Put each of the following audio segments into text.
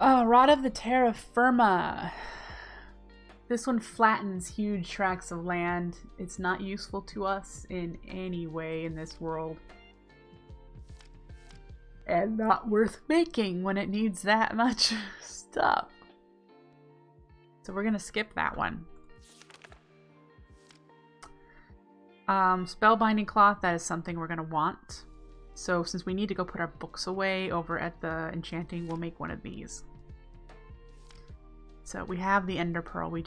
Rod of the Terra Firma. This one flattens huge tracts of land. It's not useful to us in any way in this world. And not worth making when it needs that much stuff. So we're gonna skip that one. Spellbinding Cloth, that is something we're gonna want. So since we need to go put our books away over at the enchanting, we'll make one of these. So we have the Ender Pearl, we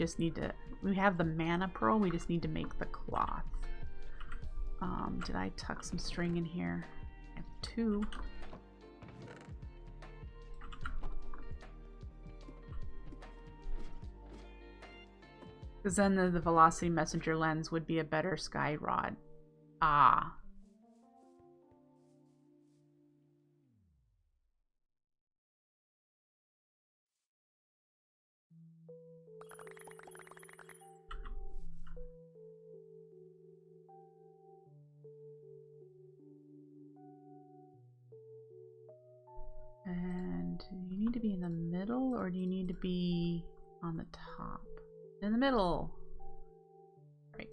have the Mana Pearl, we just need to make the cloth. Did I tuck some string in here? I have 2. Because then the Velocity Messenger lens would be a better sky rod. Ah. And do you need to be in the middle or do you need to be on the top? In the middle. Right.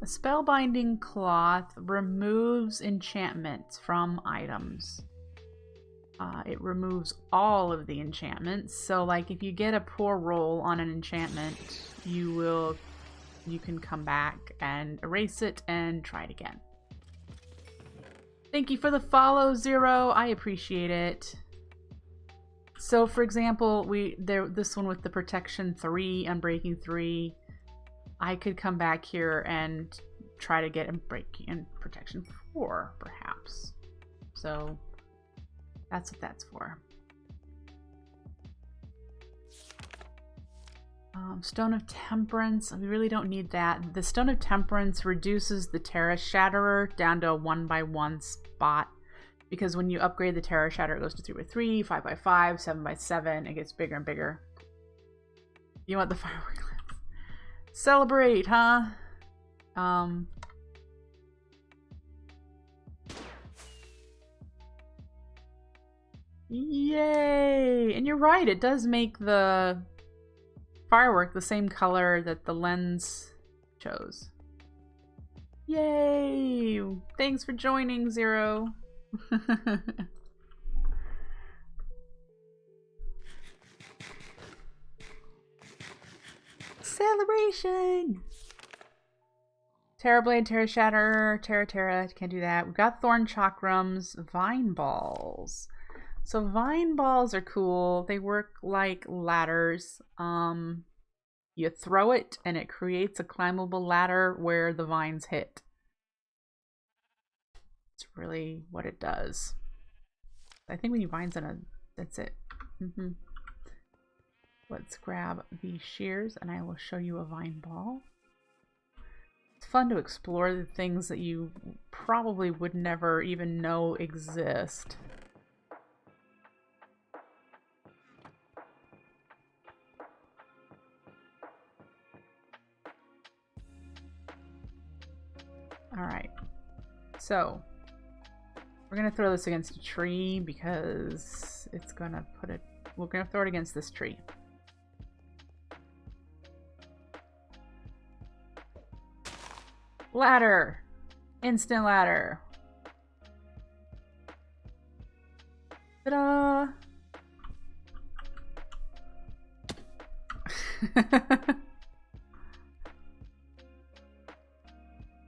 A Spellbinding Cloth removes enchantments from items. It removes all of the enchantments. So like if you get a poor roll on an enchantment, you can come back and erase it and try it again. Thank you for the follow, Zero. I appreciate it. So, for example, this one with the protection 3, unbreaking 3, I could come back here and try to get in protection 4, perhaps. So, that's what that's for. Stone of Temperance, we really don't need that. The Stone of Temperance reduces the Terra Shatterer down to a 1x1 spot. Because when you upgrade the Terra Shatterer, it goes to 3x3, 5x5, 7x7. It gets bigger and bigger. You want the firework lens? Celebrate, huh? Yay! And you're right, it does make the firework the same color that the lens chose. Yay! Thanks for joining, Zero. Celebration! Terra Blade, Terra Shatter, Terra, can't do that. We've got Thorn Chakrams, Vine Balls. So Vine Balls are cool. They work like ladders. You throw it and it creates a climbable ladder where the vines hit. It's really what it does. I think when you vines in a, that's it. Let's grab these shears and I will show you a vine ball. It's fun to explore the things that you probably would never even know exist. Alright, so we're gonna throw this against a tree because it's gonna put it, we're gonna throw it against this tree. Ladder! Instant ladder! Ta-da!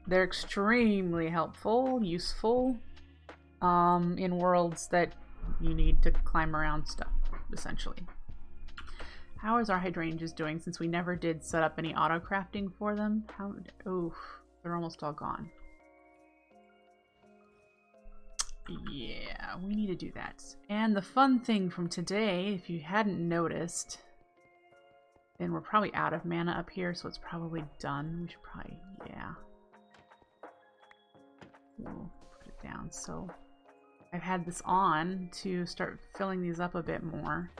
They're extremely helpful, useful, in worlds that you need to climb around stuff, essentially. How is our hydrangeas doing since we never did set up any auto crafting for them? Oof, they're almost all gone. Yeah, we need to do that. And the fun thing from today, if you hadn't noticed, and we're probably out of mana up here, so it's probably done. We should probably, yeah. We'll put it down. So I've had this on to start filling these up a bit more.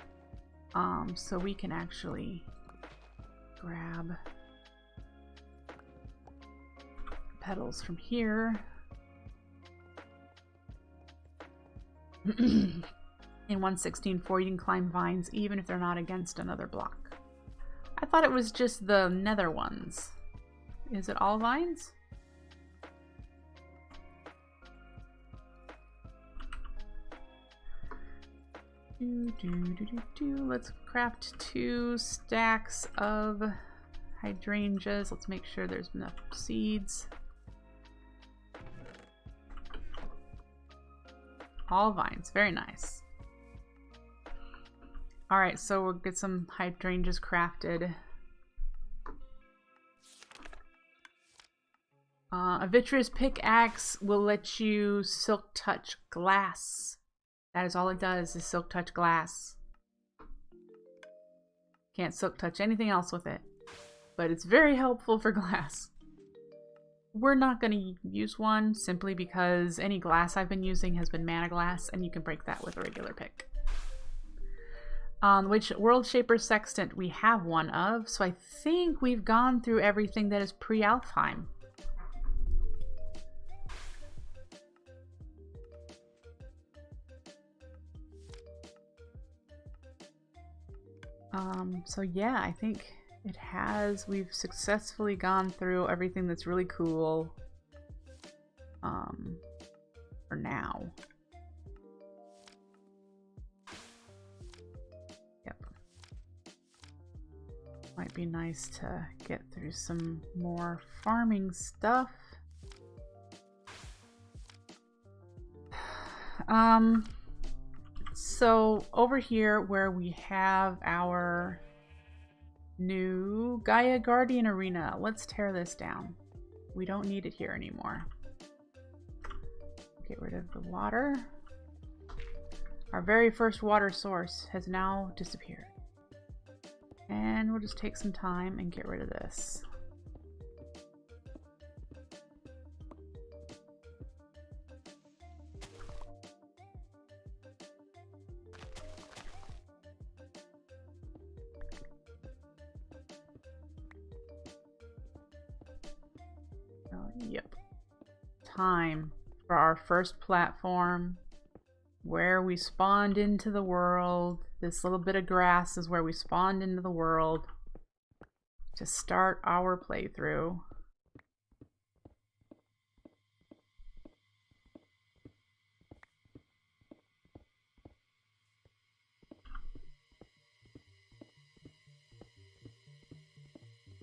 So we can actually grab petals from here. In 1.16.4, you can climb vines even if they're not against another block. I thought it was just the nether ones. Is it all vines? Let's craft 2 stacks of hydrangeas. Let's make sure there's enough seeds. All vines, very nice. All right, so we'll get some hydrangeas crafted. A vitreous pickaxe will let you silk touch glass. That is all it does, is silk touch glass. Can't silk touch anything else with it, but it's very helpful for glass. We're not going to use one simply because any glass I've been using has been mana glass, and you can break that with a regular pick. Which World Shaper Sextant we have one of, so I think we've gone through everything that is pre-Alfheim. So yeah, I think it has. We've successfully gone through everything that's really cool. For now. Yep. Might be nice to get through some more farming stuff. So over here where we have our new Gaia Guardian Arena, let's tear this down. We don't need it here anymore. Get rid of the water. Our very first water source has now disappeared. And we'll just take some time and get rid of this. Yep. Time for our first platform where we spawned into the world. This little bit of grass is where we spawned into the world to start our playthrough.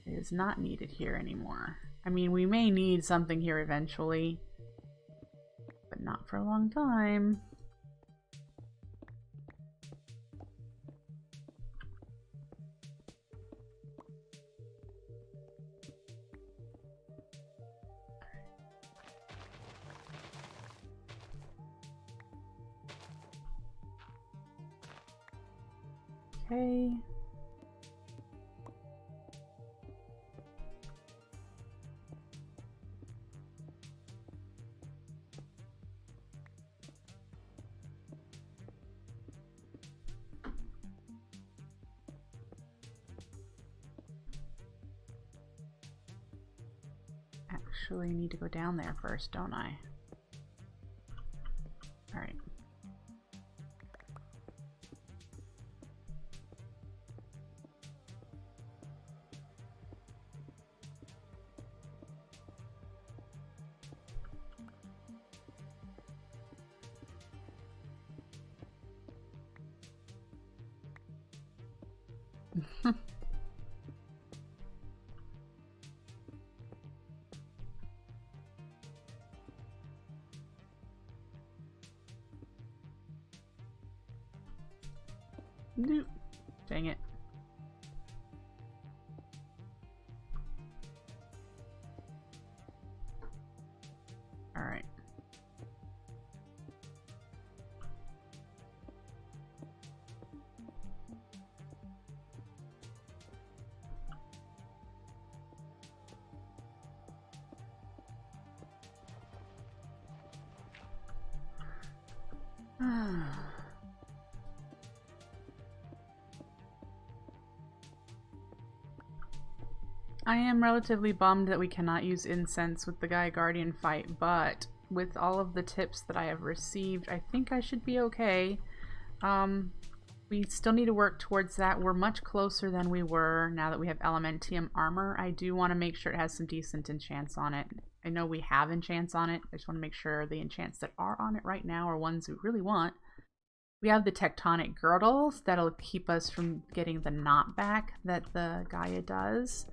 It is not needed here anymore. I mean, we may need something here eventually, but not for a long time. Okay. Actually need to go down there first, don't I? All right. Nope. Dang it. All right. I am relatively bummed that we cannot use incense with the Gaia Guardian fight, but with all of the tips that I have received, I think I should be okay. We still need to work towards that. We're much closer than we were now that we have Elementium armor. I do want to make sure it has some decent enchants on it. I know we have enchants on it. I just want to make sure the enchants that are on it right now are ones we really want. We have the Tectonic Girdles that'll keep us from getting the knockback that the Gaia does.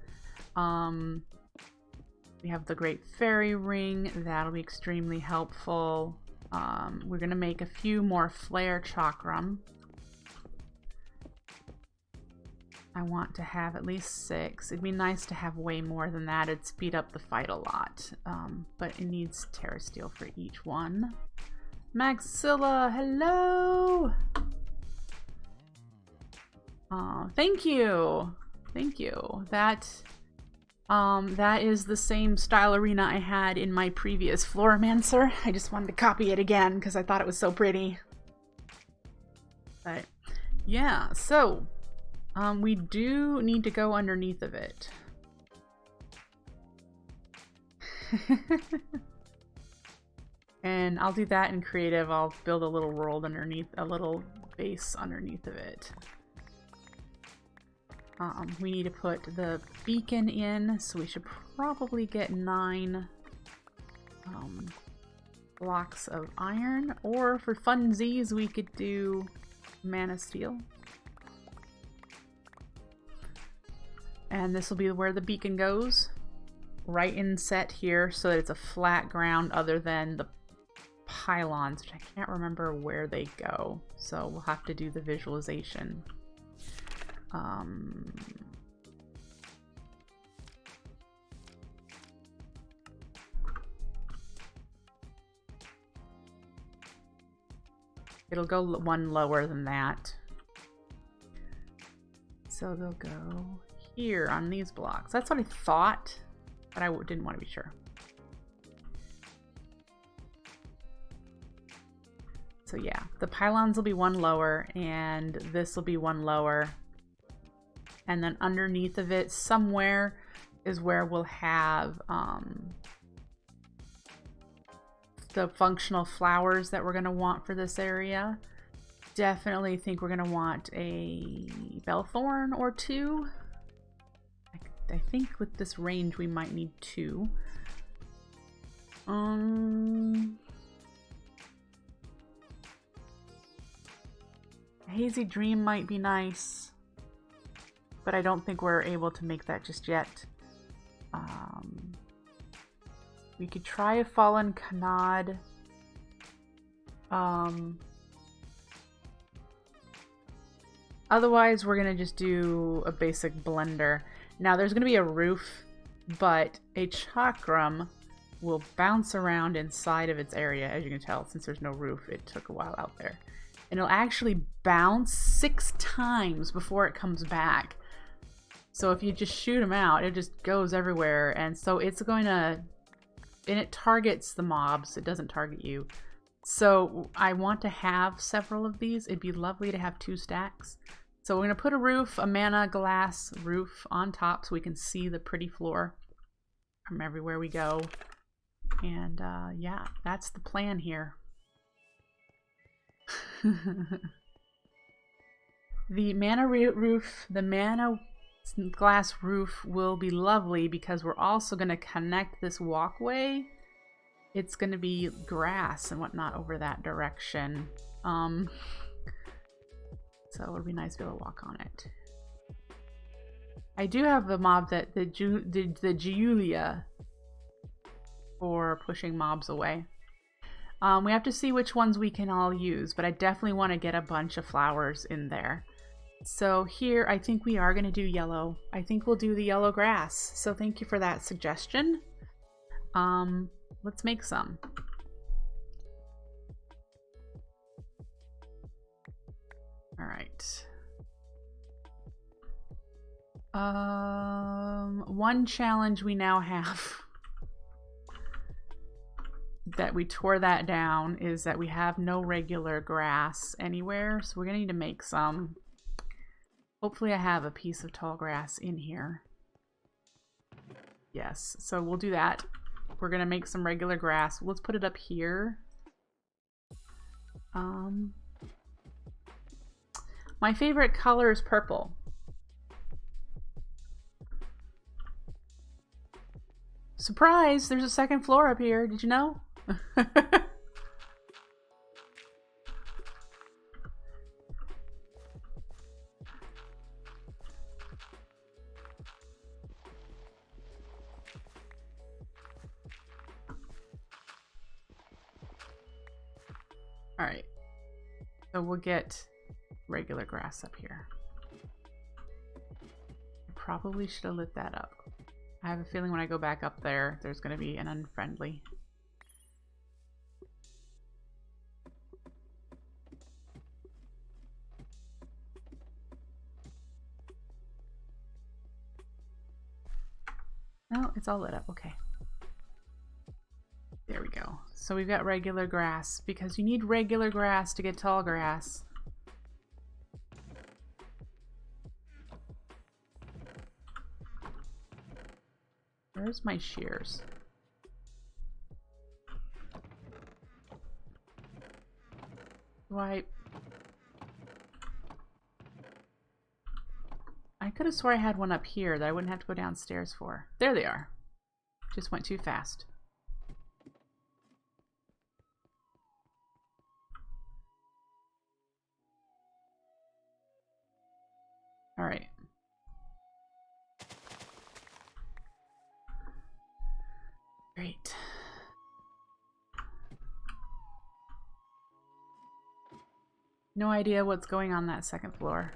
We have the Great Fairy Ring. That'll be extremely helpful. We're going to make a few more Flare Chakram. I want to have at least 6. It'd be nice to have way more than that. It'd speed up the fight a lot. But it needs Terra Steel for each one. Maxilla, hello! Thank you! Thank you. That is the same style arena I had in my previous Floramancer. I just wanted to copy it again because I thought it was so pretty. But, yeah, so... we do need to go underneath of it. And I'll do that in creative. I'll build a little world underneath, a little base underneath of it. We need to put the beacon in, so we should probably get 9 blocks of iron. Or for funsies, we could do mana steel. And this will be where the beacon goes, right in set here, so that it's a flat ground other than the pylons, which I can't remember where they go. So we'll have to do the visualization. It'll go one lower than that. So they'll go here on these blocks. That's what I thought, but I didn't want to be sure. So yeah, the pylons will be one lower, and this will be one lower. And then underneath of it, somewhere, is where we'll have the functional flowers that we're going to want for this area. Definitely think we're going to want a Bellthorn or 2. I think with this range we might need 2. Hazy Dream might be nice, but I don't think we're able to make that just yet. We could try a Fallen Kanad. Otherwise, we're gonna just do a basic blender. Now, there's gonna be a roof, but a chakram will bounce around inside of its area. As you can tell, since there's no roof, it took a while out there. And it'll actually bounce 6 times before it comes back. So if you just shoot them out, it just goes everywhere. And so it's going to... And it targets the mobs. It doesn't target you. So I want to have several of these. It'd be lovely to have 2 stacks. So we're going to put a roof, a mana glass roof on top so we can see the pretty floor from everywhere we go. And yeah, that's the plan here. The mana roof, the mana glass roof will be lovely because we're also going to connect this walkway. It's going to be grass and whatnot over that direction. So it would be nice to be able to walk on it. I do have the mob that the Giulia for pushing mobs away. We have to see which ones we can all use, but I definitely want to get a bunch of flowers in there. So here, I think we are going to do yellow. I think we'll do the yellow grass. So thank you for that suggestion. Let's make some. All right. One challenge we now have that we tore that down is that we have no regular grass anywhere, so we're gonna need to make some. Hopefully I have a piece of tall grass in here. Yes, so we'll do that. We're gonna make some regular grass. Let's put it up here. My favorite color is purple. Surprise! There's a second floor up here. Did you know? Alright. So we'll get regular grass up here. Probably should have lit that up. I have a feeling when I go back up there, there's going to be an unfriendly. No, it's all lit up. Okay. There we go. So we've got regular grass because you need regular grass to get tall grass. Where's my shears? I could have swore I had one up here that I wouldn't have to go downstairs for. There they are. Just went too fast. All right. Great. No idea what's going on that second floor.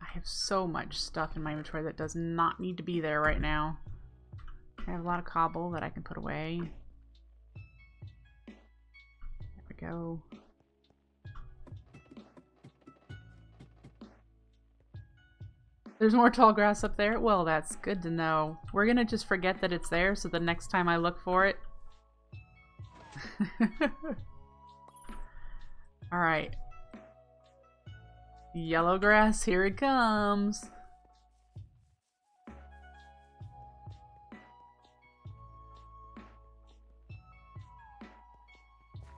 I have so much stuff in my inventory that does not need to be there right now. I have a lot of cobble that I can put away. There we go. There's more tall grass up there? Well, that's good to know. We're gonna just forget that it's there so the next time I look for it. Alright. Yellow grass, here it comes.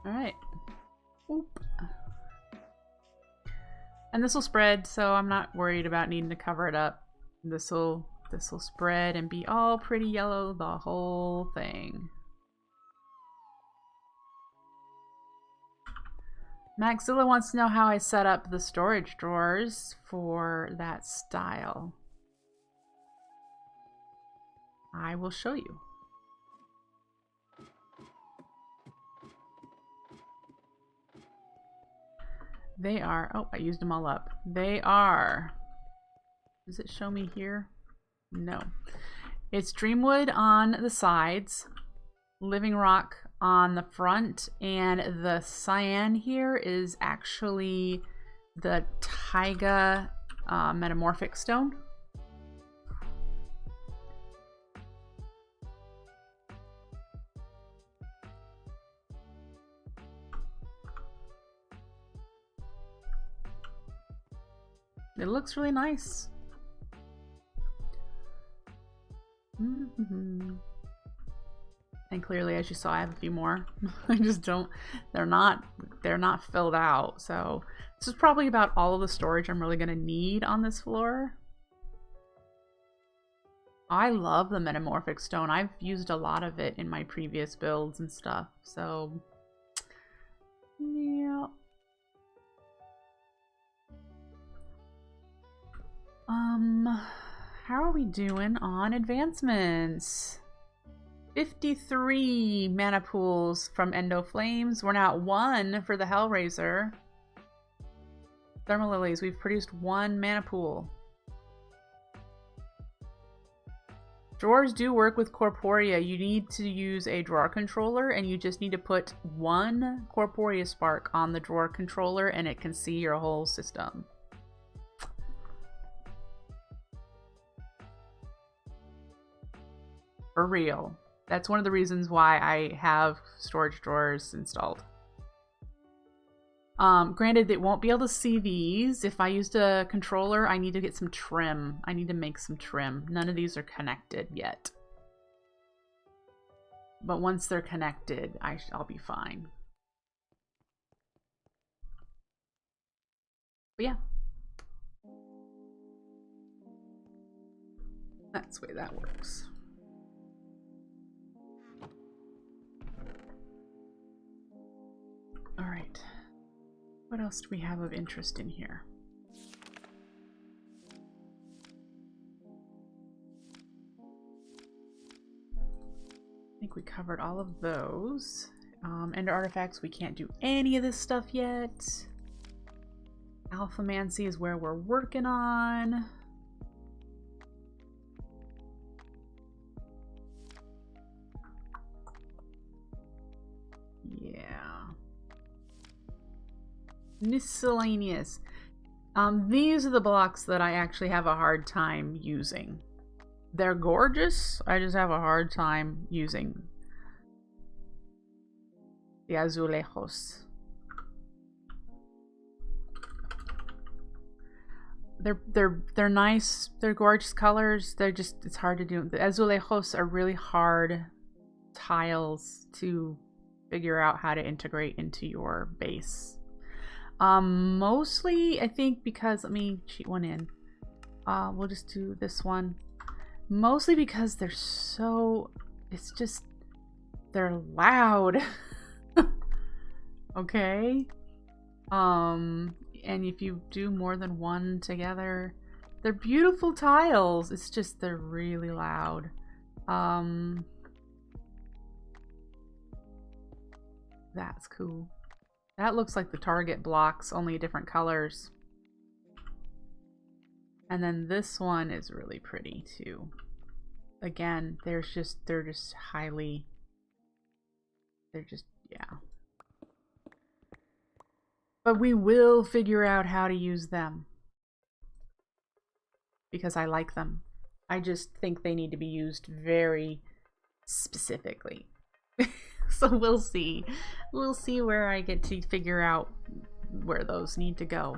Alright. Oop. And this will spread, so I'm not worried about needing to cover it up. This will spread and be all pretty yellow the whole thing. Maxilla wants to know how I set up the storage drawers for that style. I will show you. They are, oh, I used them all up. They are, does it show me here? No. It's Dreamwood on the sides, Living Rock on the front, and the cyan here is actually the Taiga Metamorphic Stone. It looks really nice. And clearly, as you saw, I have a few more. I just don't, they're not filled out. So this is probably about all of the storage I'm really going to need on this floor. I love the Metamorphic Stone. I've used a lot of it in my previous builds and stuff. So, yeah. How are we doing on advancements? 53 mana pools from Endo Flames. We're now at 1 for the Hellraiser. Thermal Lilies, we've produced 1 mana pool. Drawers do work with Corporea. You need to use a drawer controller, and you just need to put 1 Corporea spark on the drawer controller, and it can see your whole system. For real. That's one of the reasons why I have storage drawers installed. Granted, it won't be able to see these. If I used a controller, I need to get some trim. I need to make some trim. None of these are connected yet. But once they're connected, I'll be fine. But yeah. That's the way that works. All right. What else do we have of interest in here? I think we covered all of those. Ender artifacts, we can't do any of this stuff yet. Alphamancy is where we're working on. Yeah. Miscellaneous. These are the blocks that I actually have a hard time using. They're gorgeous. I just have a hard time using the azulejos. They're nice. They're gorgeous colors. They're just, it's hard to do. The azulejos are really hard tiles to figure out how to integrate into your base. Mostly I think because, let me cheat one in. We'll just do this one. Mostly because they're so, it's just, they're loud. Okay. And if you do more than one together, they're beautiful tiles. It's just, they're really loud. That's cool. That looks like the target blocks, only different colors. And then this one is really pretty too. Again, they're just highly, yeah. But we will figure out how to use them. Because I like them. I just think they need to be used very specifically. So we'll see. We'll see where I get to figure out where those need to go.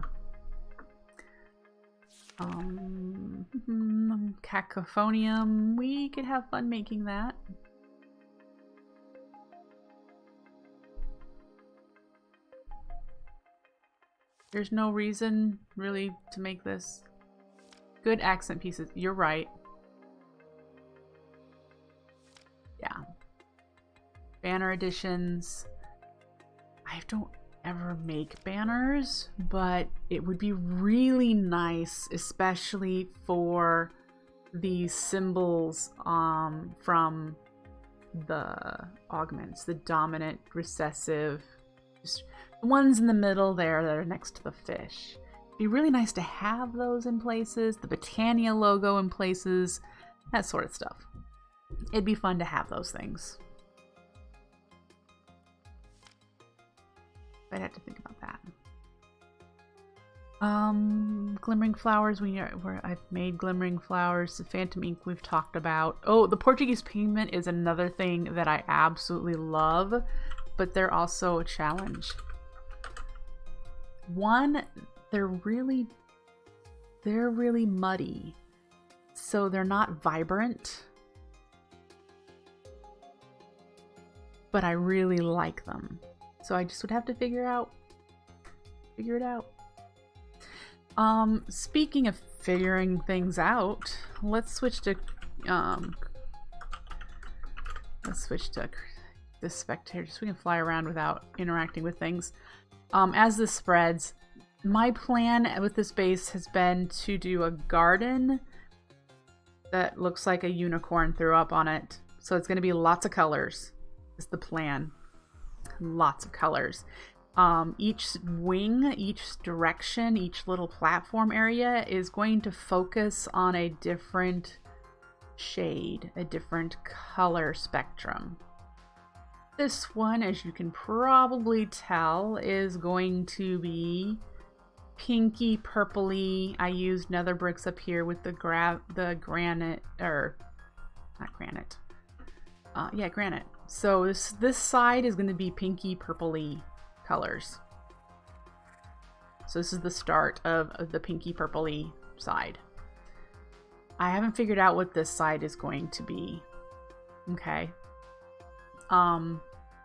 Cacophonium. We could have fun making that. There's no reason really to make this. Good accent pieces. You're right. Yeah. Banner editions. I don't ever make banners, but it would be really nice, especially for these symbols from the augments, the dominant, recessive, just the ones in the middle there that are next to the fish. It'd be really nice to have those in places, the Botania logo in places, that sort of stuff. It'd be fun to have those things. I'd have to think about that. Glimmering flowers. I've made glimmering flowers. The phantom ink we've talked about. Oh, the Portuguese pigment is another thing that I absolutely love, but they're also a challenge. One, they're really muddy, so they're not vibrant. But I really like them. So I just would have to figure it out. Speaking of figuring things out, let's switch to the spectator so we can fly around without interacting with things. As this spreads, my plan with this base has been to do a garden that looks like a unicorn threw up on it. So it's going to be lots of colors. Is the plan. Lots of colors. Each wing, each direction, each little platform area is going to focus on a different shade, a different color spectrum. This one, as you can probably tell, is going to be pinky purpley. I used nether bricks up here with the granite, or not granite. Yeah, granite. So this side is going to be pinky purpley colors. So this is the start of the pinky purpley side. I haven't figured out what this side is going to be. Okay.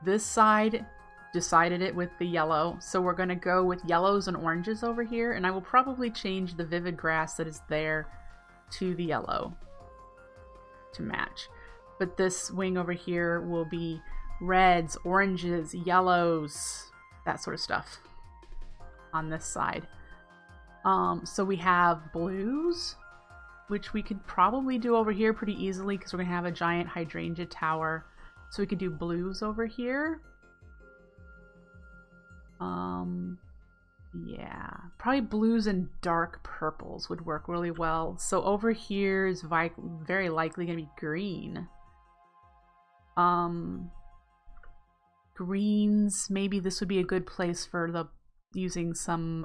This side decided it with the yellow, so we're going to go with yellows and oranges over here, and I will probably change the vivid grass that is there to the yellow to match. But this wing over here will be reds, oranges, yellows, that sort of stuff on this side. So we have blues, which we could probably do over here pretty easily because we're going to have a giant hydrangea tower. So we could do blues over here. Yeah, probably blues and dark purples would work really well. So over here is very likely going to be green. Greens, maybe this would be a good place for using some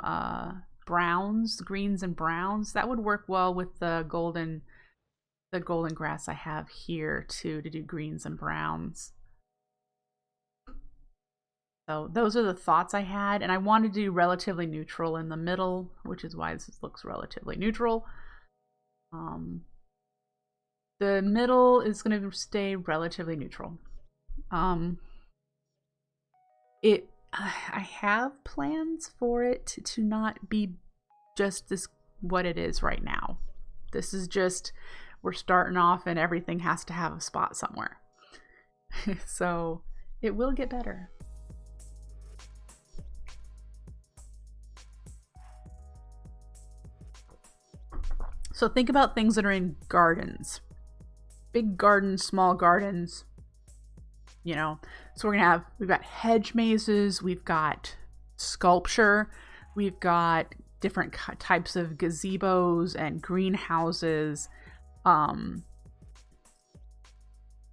browns, greens and browns. That would work well with the golden grass I have here too, to do greens and browns. So those are the thoughts I had, and I wanted to do relatively neutral in the middle, which is why this looks relatively neutral. The middle is going to stay relatively neutral. I have plans for it to not be just this what it is right now. This is just, we're starting off and everything has to have a spot somewhere. So it will get better. So think about things that are in gardens. Big gardens, small gardens, you know. So we've got hedge mazes, we've got sculpture, we've got different types of gazebos and greenhouses.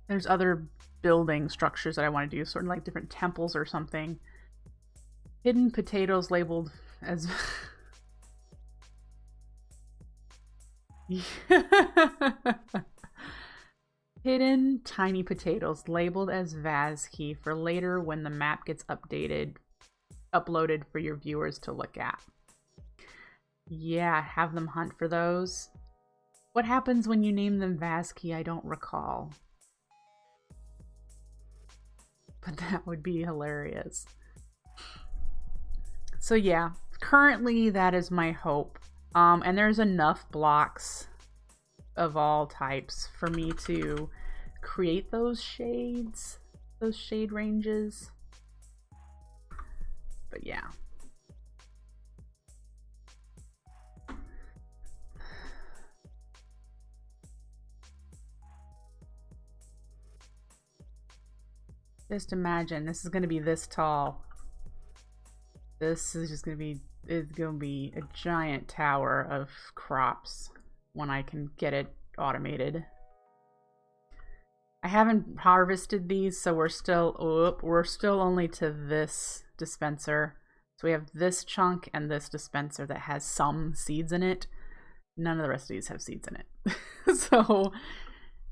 There's other building structures that I want to do, sort of like different temples or something. Hidden potatoes labeled as hidden tiny potatoes labeled as vase key for later when the map gets uploaded for your viewers to look at. Yeah, have them hunt for those. What happens when you name them vase key? I don't recall. But that would be hilarious. So yeah, currently that is my hope. And there's enough blocks of all types for me to create those shades, those shade ranges. But yeah. Just imagine, this is going to be this tall. This is just going to be, it's going to be a giant tower of crops when I can get it automated. I haven't harvested these, so we're still only to this dispenser. So we have this chunk and this dispenser that has some seeds in it. None of the rest of these have seeds in it. So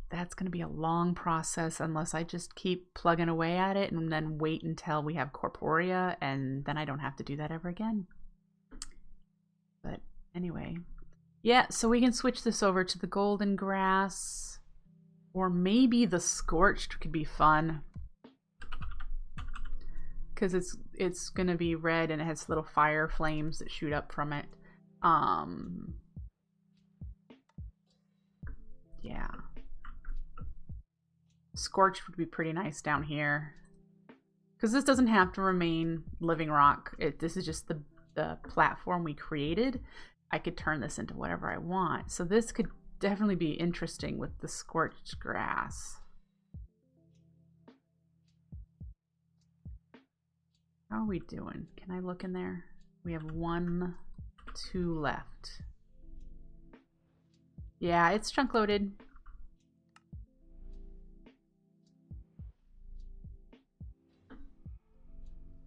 that's going to be a long process unless I just keep plugging away at it and then wait until we have corporea, and then I don't have to do that ever again. But anyway, yeah, so we can switch this over to the golden grass, or maybe the scorched could be fun because it's going to be red and it has little fire flames that shoot up from it. Yeah. Scorched would be pretty nice down here because this doesn't have to remain living rock. This is just the platform we created. I could turn this into whatever I want. So this could definitely be interesting with the scorched grass. How are we doing? Can I look in there? We have 1, 2 left. Yeah, it's chunk loaded.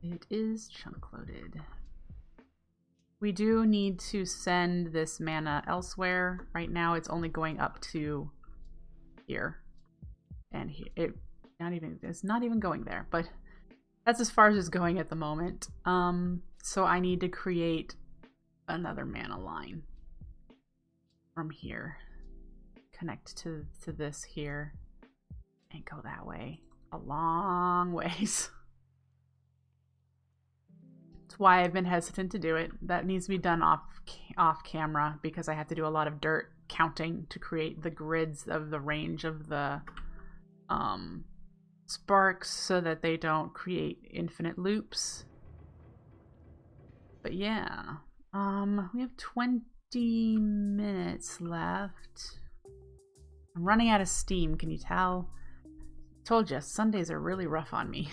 It is chunk loaded. We do need to send this mana elsewhere. Right now it's only going up to here. And here, it's not even going there, but that's as far as it's going at the moment. So I need to create another mana line from here. Connect to this here and go that way. A long ways. That's why I've been hesitant to do it. That needs to be done off camera because I have to do a lot of dirt counting to create the grids of the range of the sparks so that they don't create infinite loops. But yeah, we have 20 minutes left. I'm running out of steam, can you tell? Told you, Sundays are really rough on me.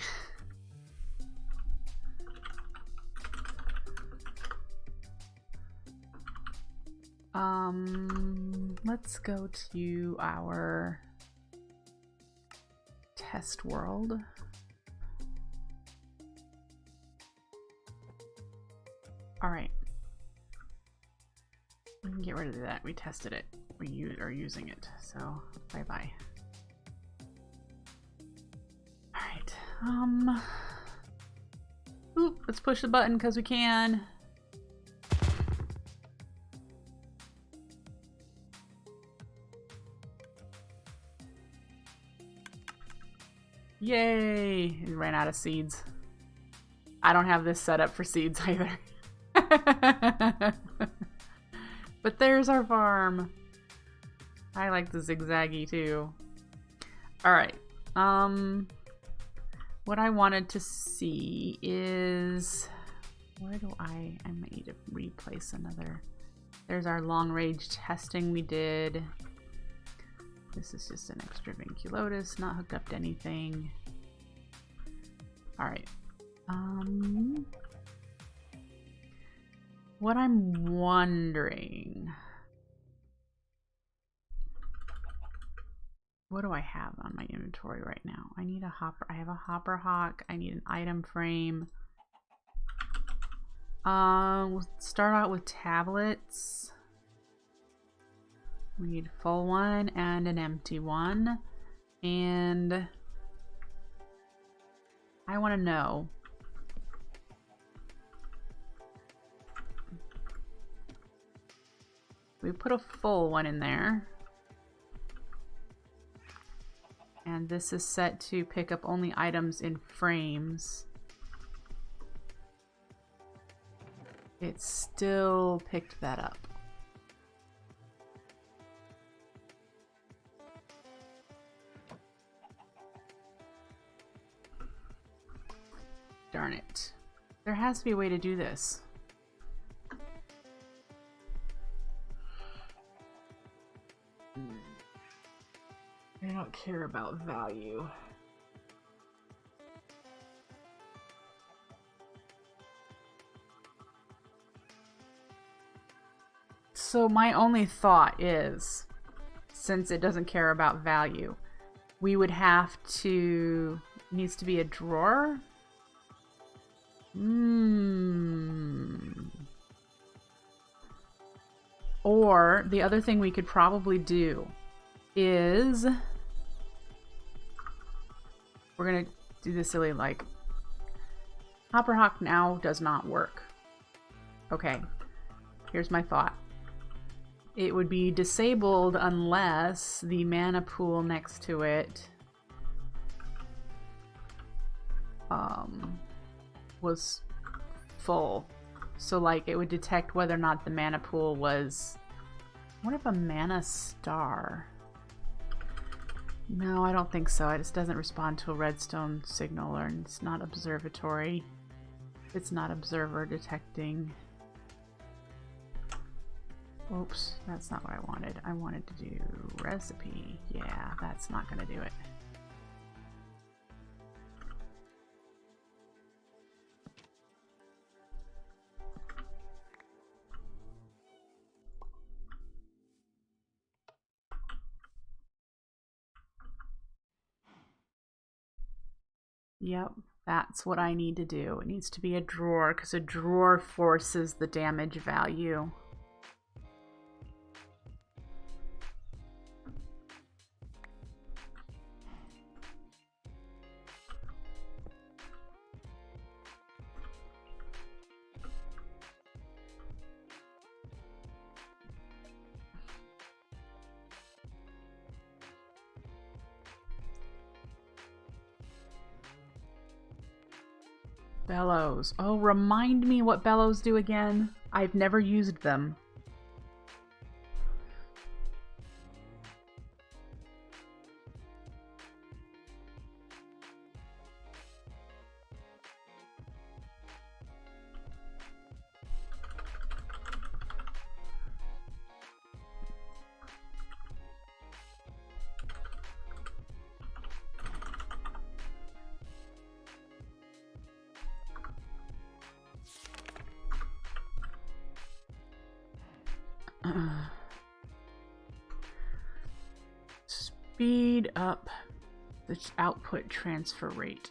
Let's go to our test world. All right. We can get rid of that. We tested it. We are using it. So, bye-bye. All right. Oop, let's push the button because we can. Yay! We ran out of seeds. I don't have this set up for seeds either. But there's our farm. I like the zigzaggy too. Alright. What I wanted to see is... Where do I might need to replace another... There's our long range testing we did. This is just an extra vinculotus, not hooked up to anything. Alright. What I'm wondering... What do I have on my inventory right now? I need a hopper. I have a hopper hawk. I need an item frame. We'll start out with tablets. We need a full one and an empty one. And I want to know. We put a full one in there. And this is set to pick up only items in frames. It still picked that up. Darn it. There has to be a way to do this. I don't care about value. So my only thought is, since it doesn't care about value, we would have to... Needs to be a drawer? Or the other thing we could probably do is... We're gonna do this silly, like... Hopper Hawk now does not work. Okay, here's my thought. It would be disabled unless the mana pool next to it was full. So like it would detect whether or not the mana pool was... What if a mana star? No, I don't think so. It just doesn't respond to a redstone signal, or it's not observatory. It's not observer detecting. Oops, that's not what I wanted. I wanted to do recipe. Yeah, that's not gonna do it. Yep, that's what I need to do. It needs to be a drawer, because a drawer forces the damage value. Bellows. Oh, remind me what bellows do again. I've never used them. Speed up the output transfer rate.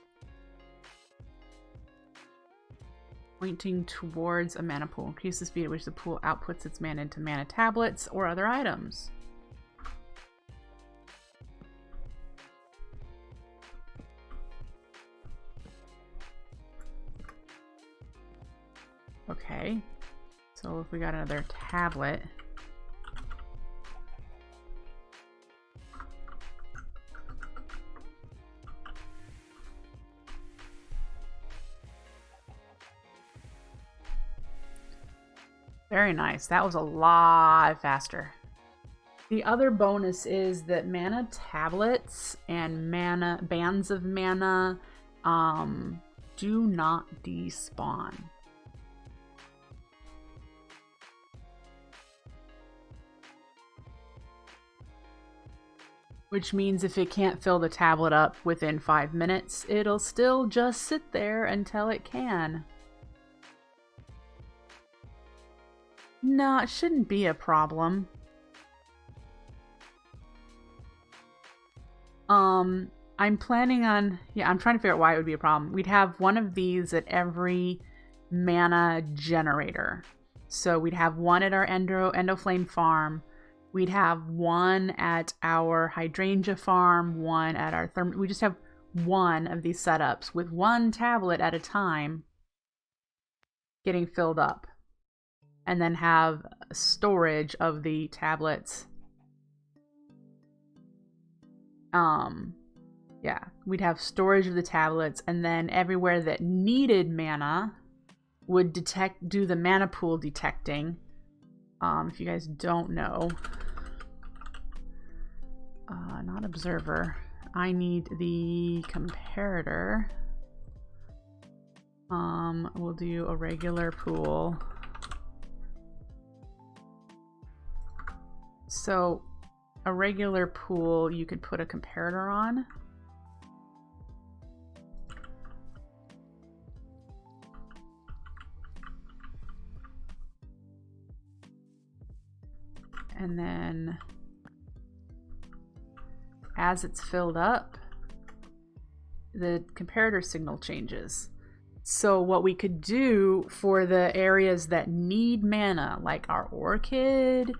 Pointing towards a mana pool. Increase the speed at which the pool outputs its mana into mana tablets or other items. Okay. So if we got another tablet. Very nice. That was a lot faster. The other bonus is that mana tablets and mana bands of mana do not despawn. Which means if it can't fill the tablet up within 5 minutes, it'll still just sit there until it can. No, it shouldn't be a problem. I'm planning on... Yeah, I'm trying to figure out why it would be a problem. We'd have one of these at every mana generator. So we'd have one at our Endoflame farm. We'd have one at our Hydrangea farm, one at our we just have one of these setups with one tablet at a time getting filled up. And then have storage of the tablets. Yeah, we'd have storage of the tablets, and then everywhere that needed mana would do the mana pool detecting. If you guys don't know, not observer. I need the comparator. We'll do a regular pool. So a regular pool you could put a comparator on. And then as it's filled up, the comparator signal changes. So what we could do for the areas that need mana, like our orchid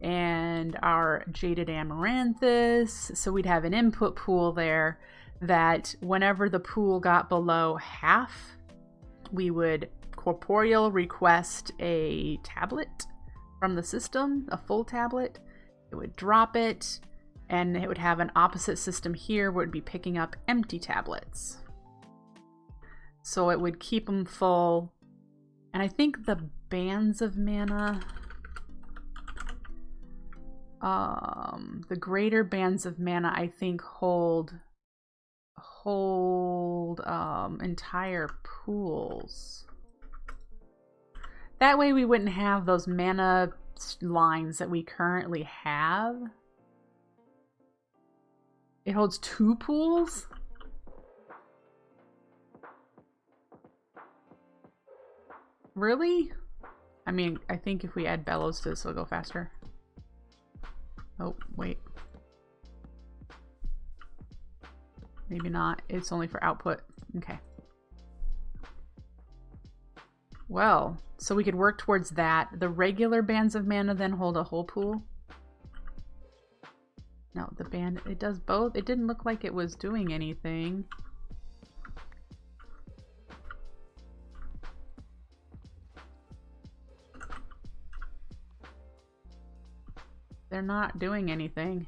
and our jaded amaranthus, so we'd have an input pool there that whenever the pool got below half, we would corporeal request a tablet from the system, a full tablet. It would drop it, and it would have an opposite system here where it would be picking up empty tablets. So it would keep them full. And I think the bands of mana, the greater bands of mana, I think hold entire pools. That way we wouldn't have those mana lines that we currently have. It holds 2 pools? Really? I mean, I think if we add bellows to this, it'll go faster. Oh, wait. Maybe not. It's only for output. Okay. Well, so we could work towards that. The regular bands of mana then hold a whole pool. No, the band, it does both. It didn't look like it was doing anything. They're not doing anything.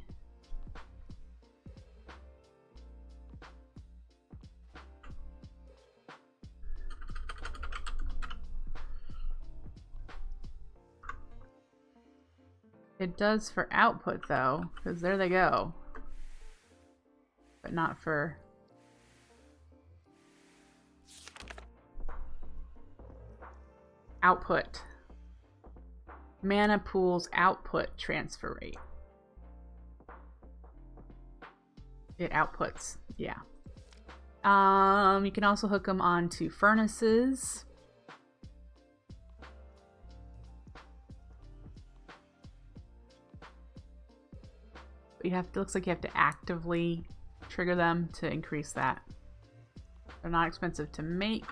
It does for output though, because there they go. But not for... output. Mana pool's output transfer rate. It outputs, yeah. You can also hook them onto furnaces. But you have to, looks like you have to actively trigger them to increase that. They're not expensive to make.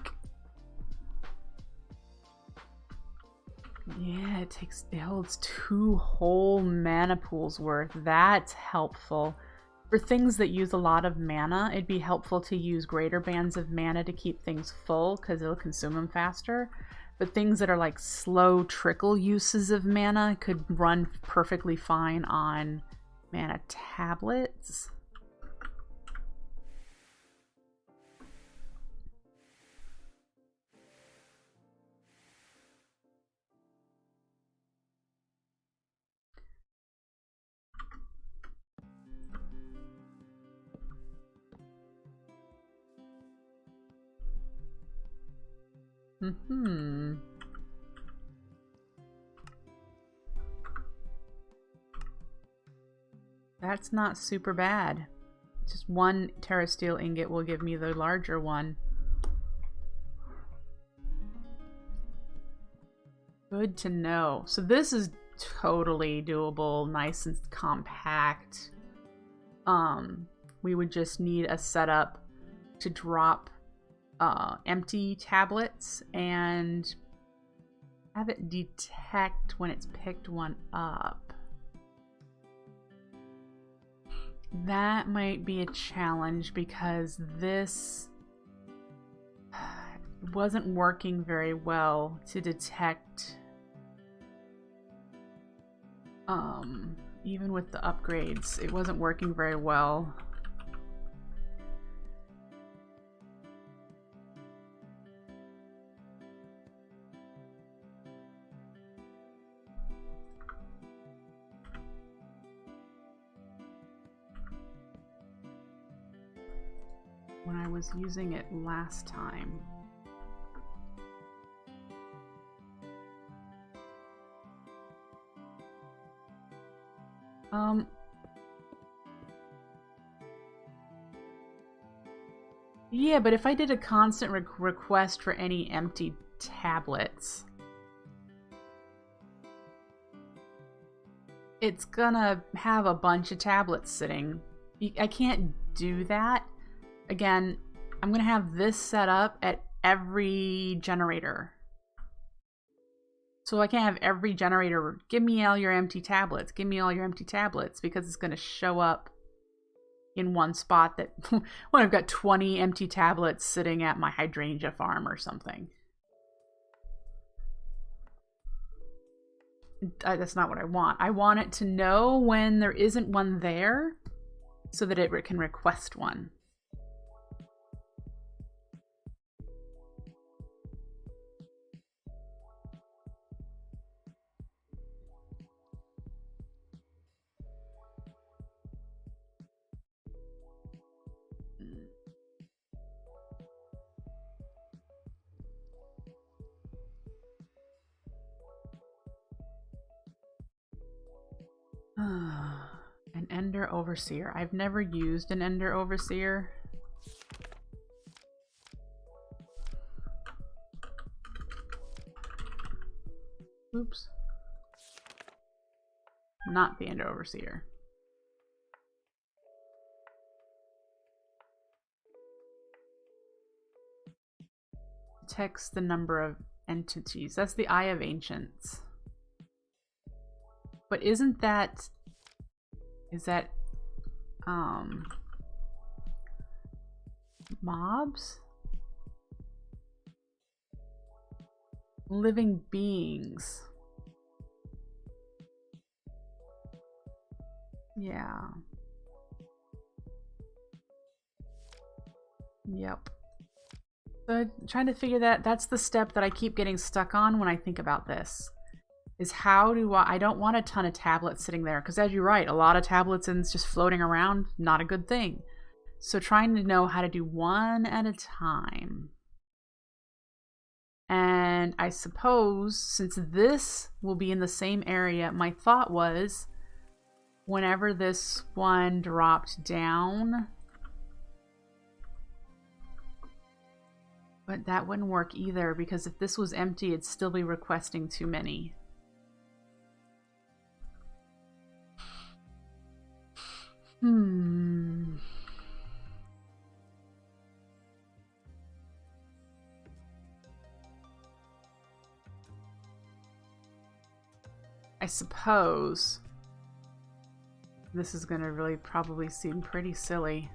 Yeah, it holds 2 whole mana pools worth. That's helpful. For things that use a lot of mana, it'd be helpful to use greater bands of mana to keep things full because it'll consume them faster. But things that are like slow trickle uses of mana could run perfectly fine on mana tablets. That's not super bad. Just 1 terrasteel ingot will give me the larger one. Good to know. So this is totally doable, nice and compact. We would just need a setup to drop empty tablets and have it detect when it's picked one up. That might be a challenge because this wasn't working very well to detect even with the upgrades. It wasn't working very well. When I was using it last time. Yeah, but if I did a constant request for any empty tablets, it's gonna have a bunch of tablets sitting. I can't do that. Again, I'm going to have this set up at every generator. So I can't have every generator, give me all your empty tablets, give me all your empty tablets, because it's going to show up in one spot that when I've got 20 empty tablets sitting at my hydrangea farm or something. That's not what I want. I want it to know when there isn't one there so that it can request one. An Ender Overseer. I've never used an Ender Overseer. Oops. Not the Ender Overseer. Detects the number of entities. That's the Eye of Ancients. But isn't that... is that... mobs? Living beings. Yeah. Yep. So I'm trying to figure that. That's the step that I keep getting stuck on when I think about this. is how do I don't want a ton of tablets sitting there, because as you're right, a lot of tablets and just floating around, not a good thing. So trying to know how to do one at a time. And I suppose since this will be in the same area, my thought was whenever this one dropped down, but that wouldn't work either, because if this was empty, it'd still be requesting too many. I suppose this is going to really probably seem pretty silly.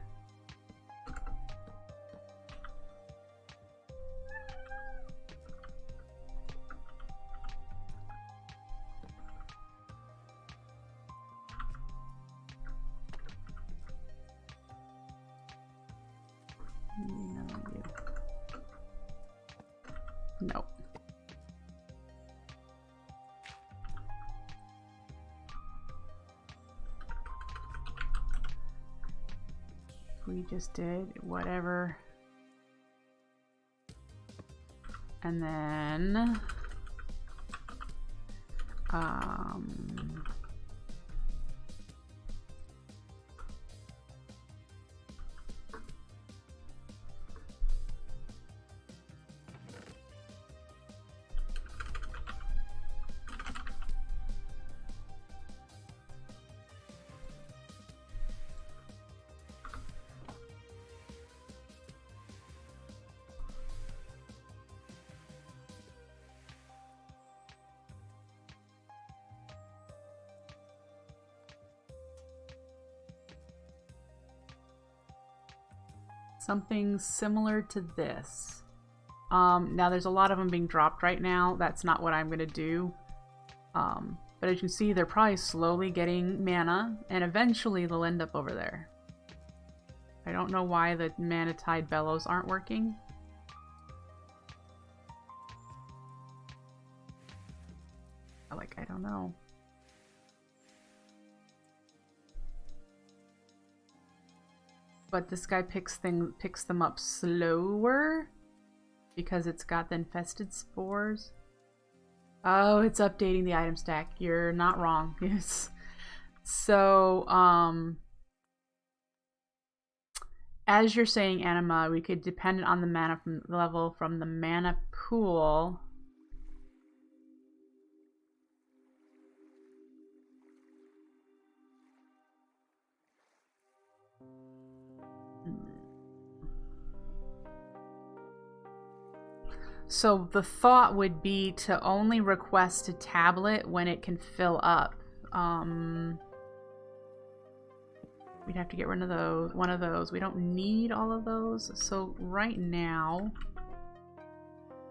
Nope. We just did whatever. And then something similar to this. Now there's a lot of them being dropped right now. That's not what I'm going to do. But as you can see, they're probably slowly getting mana, and eventually they'll end up over there. I don't know why the Mana Tide Bellows aren't working. I don't know. But this guy picks them up slower because it's got the infested spores. Oh, it's updating the item stack. You're not wrong. Yes. So, as you're saying, Anima, we could depend on the mana level from the mana pool. So the thought would be to only request a tablet when it can fill up. We'd have to get rid of one of those. We don't need all of those. So right now,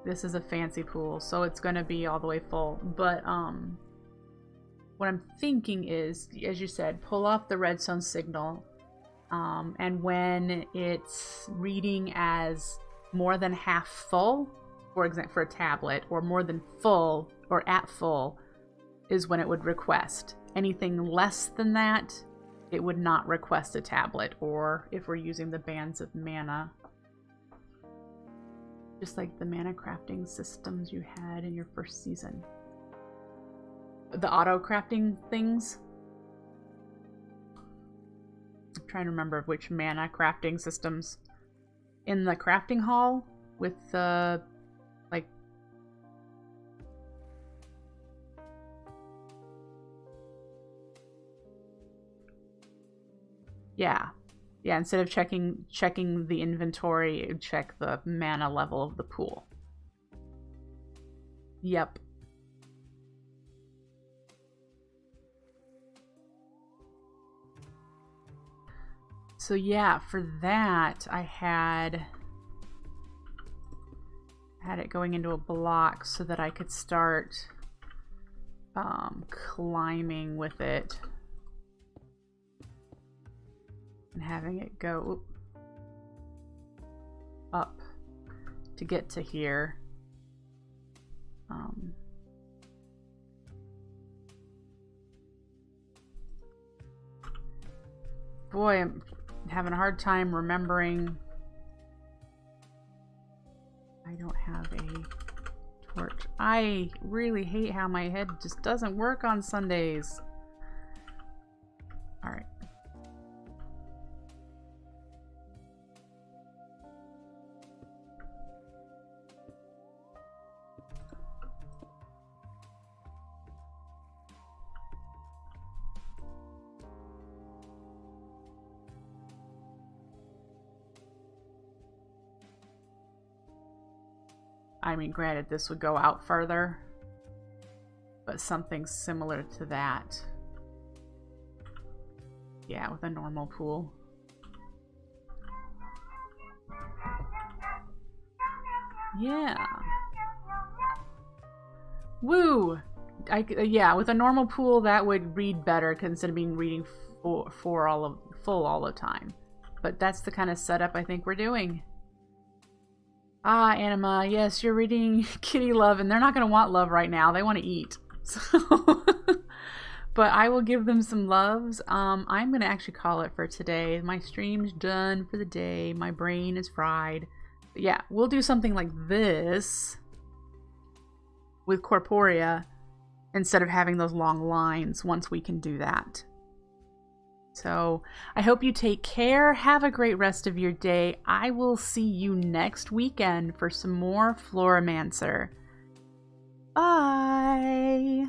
this is a fancy pool, so it's going to be all the way full. But what I'm thinking is, as you said, pull off the redstone signal. And when it's reading as more than half full, for example, for a tablet, or more than full or at full, is when it would request. Anything less than that, it would not request a tablet, or if we're using the bands of mana. Just like the mana crafting systems you had in your first season. The auto crafting things. I'm trying to remember which mana crafting systems. In the crafting hall with the Yeah, instead of checking the inventory, you check the mana level of the pool. Yep. So yeah, for that I had it going into a block so that I could start climbing with it. And having it go up to get to here. boy, I'm having a hard time remembering. I don't have a torch. I really hate how my head just doesn't work on Sundays. All right. I mean, granted, this would go out further, but something similar to that. Yeah, with a normal pool. Yeah. Woo! Yeah, with a normal pool, that would read better instead of being reading full all the time. But that's the kind of setup I think we're doing. Ah, Anima, yes, you're reading Kitty Love, and they're not going to want love right now. They want to eat. So, but I will give them some loves. I'm going to actually call it for today. My stream's done for the day. My brain is fried. But yeah, we'll do something like this with Corporea instead of having those long lines once we can do that. So I hope you take care. Have a great rest of your day. I will see you next weekend for some more Floramancer. Bye!